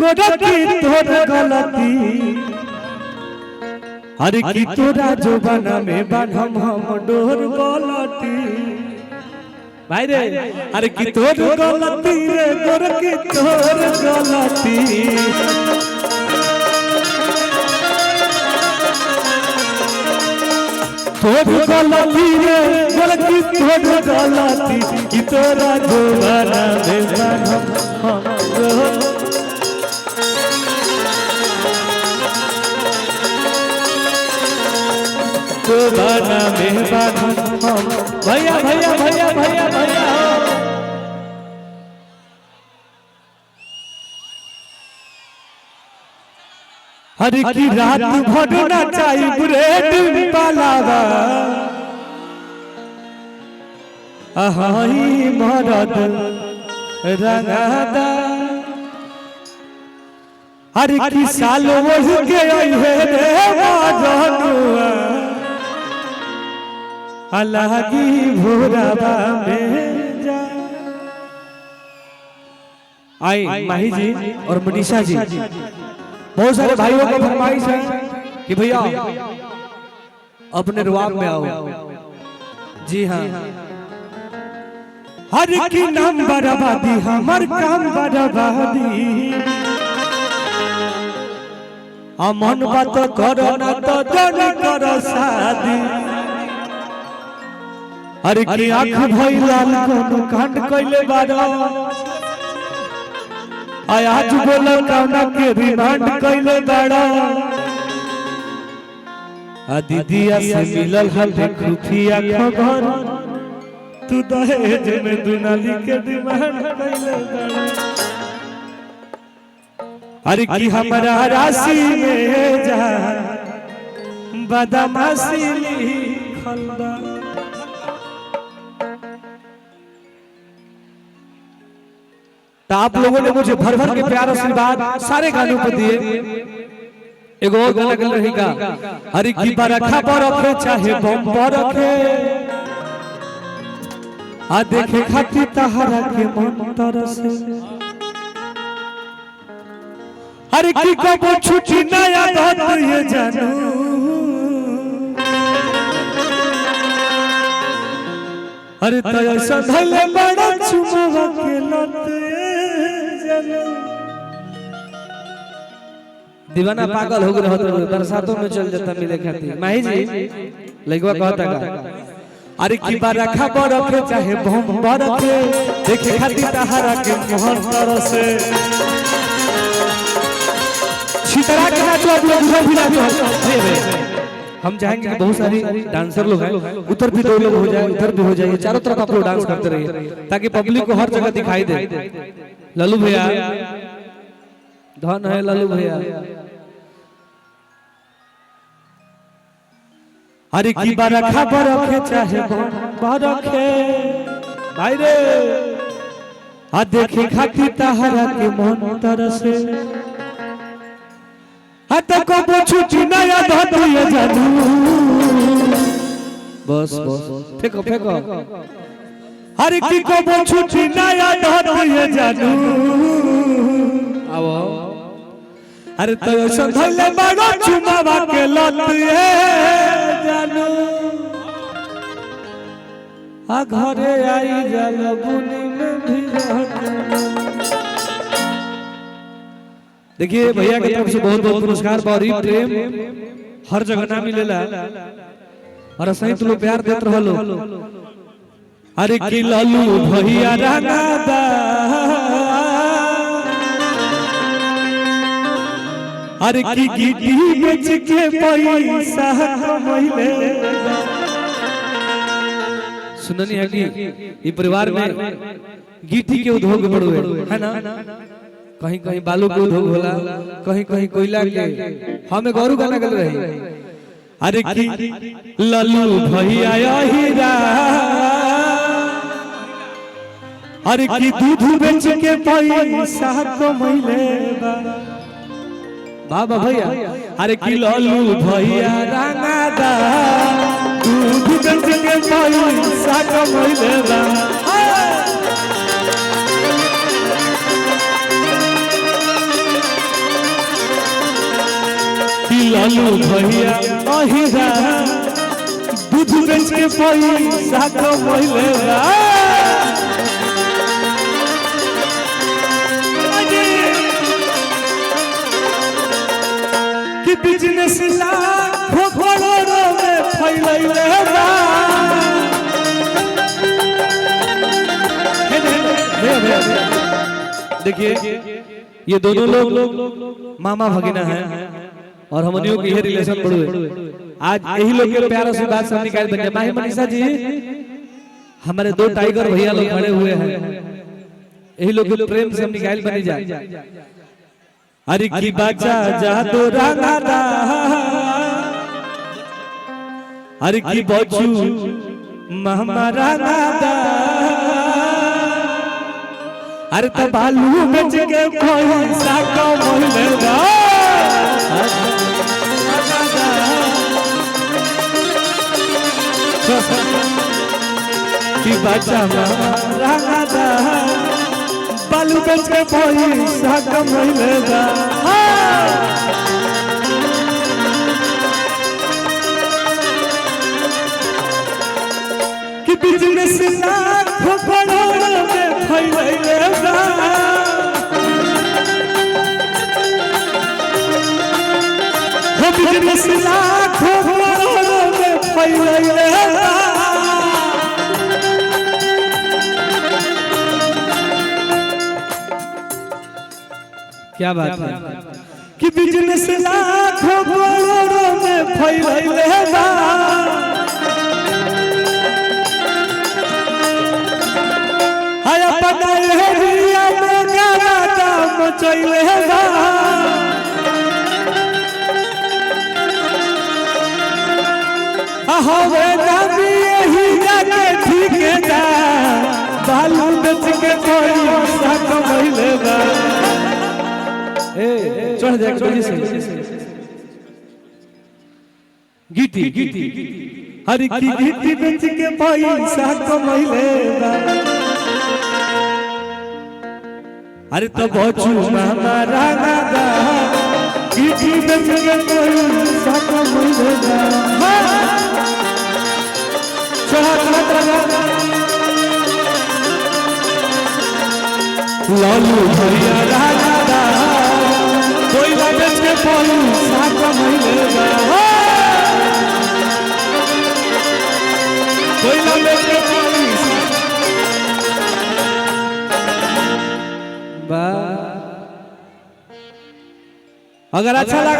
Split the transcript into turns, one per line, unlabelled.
गोरखी तोर गलती अरे की तोरा जोबाना में बांधम हम डोर गलती भाई रे अरे की तोर गलती रे गोरखी तोर गलती तोर गलती रे गोरखी तोर गलती की तोरा जोबाना में बांधम हम जोबाना में बांधम हम भैया भैया भैया भैया भैया हर की रात भर ना चाहिए ब्रेड पालावा आहाई मरद रंगादा हर की साल ओढ़ के आई है रे मजनुआ अल्लाह की भोराबा में जा आई माही जी और मनीषा जी बहुत सारे भाइयों को फरमाइश है कि भैया अपने रुआब में आओ जी हाँ हर की नाम बर्बादी हमार काम बर्बादी अमन बात करो ना तो जन करो शादी अरे की आँख भई लाल कोनो कांड कइले बारो आज बोलो कौना के रिमांड कइले बारो आ दीदिया से मिलल हटे खुफिया खबर तू दहेज में दुनाली के डिमांड कइले बारो अरे की हमरा राशि में जा बदमाशी लिखल बा तो आप लोगों ने मुझे भर भर के प्यार आशीर्वाद सारे गानों पर दिए एगो और गाना गल रहेगा हरि की बरखा बरखे चाहे बम बरखे आ देखे खाती तहरा के मन तरसे हरि की कबो छुट्टी नया बात ये जानू अरे तो ऐसा धले बड़ा चुमावा के लते दीवाना पागल हो गए होते बरसातों में चल जाता मिले खातिर माही जी लइकवा कहता का अरे की बरखा बरखे चाहे बम बरखे देखे खातिर तहरा के मोहन तरसे छितरा के नाचो आप लोग उधर भी नाचो हम चाहेंगे कि बहुत सारी डांसर लोग हैं उधर भी दो लोग हो जाए उधर भी हो जाए चारों तरफ आप लोग डांस करते रहिए ताकि पब्लिक को हर जगह दिखाई दे लल्लू भैया धन है लल्लू भैया अरे की बरखा बरखे चाहे बरखे भाई रे आ देखे खाती तहरा के मन तरसे हत को छुट्टी नया धत ये जानू बस बस फेंको फेंको हर की को छुट्टी नया धत ये जानू आओ अरे तो संधले बड़ो चुमावा के लत ये जानू आ घरे आई जल बुनी में भी देखिए भैया की तरफ से बहुत बहुत पुरस्कार बारी प्रेम हर जगह ना मिलेला और असही तो लोग प्यार देत रहलो अरे की लालू भैया रंगादा अरे की गिट्टी बेच के पैसा कमैले सुननी है कि ये परिवार में गिट्टी के उद्योग बड़ो है ना कहीं कहीं बालू के उद्योग होला कहीं कहीं कोयला के हमें गौरू गाना गल रही अरे की लल्लू भैया हीरा अरे की दूध बेच के पैसा कमैले बाबा भैया अरे की लल्लू भैया रंगादा दूध बेच के पैसा कमैले बा लालू भैया अहिरा दूध बेच के पैसा कमैले बा कि बिजनेस लाखों करोड़ों में फैलैले बा देखिए ये दोनों लोग मामा भगिना हैं और हमनियों की ये रिलेशन बढ़े आज यही लोग के प्यार से बात सब निकाल बन जाए। माही मनीषा जी हमारे दो टाइगर भैया लोग खड़े हुए हैं यही लोग के प्रेम से हम निकाल बनी जाए। अरे की बच्चा जा तो रंगादा अरे की बच्चू मामा रंगादा अरे तो बालू बेच के पैसा कमैले बा कि बच्चा रंगादा बालू बेच के पैसा कमैले बा कि बिजनेस लाखों करोड़ों में फैलैले बा हो बिजनेस लाखों करोड़ों में फैलैले बा क्या बात है कि बिजनेस लाखों करोड़ों में फैलैले बा हाय अपना एरिया में गाना मचैले बा हवे नबी यही जाके ठिकेदार बालू बेच के पैसा कमैले बा चढ़ जाए जल्दी से गीटी हरी की गीटी बेच के पैसा कमैले बा अरे तो बच्चू मामा रंगादा गीटी बेच के पैसा कमैले बा लालू भैया रंगादा कोई बेच के पैसा कमैले बा कोई बेच के पैसा बा। अगर अच्छा लगा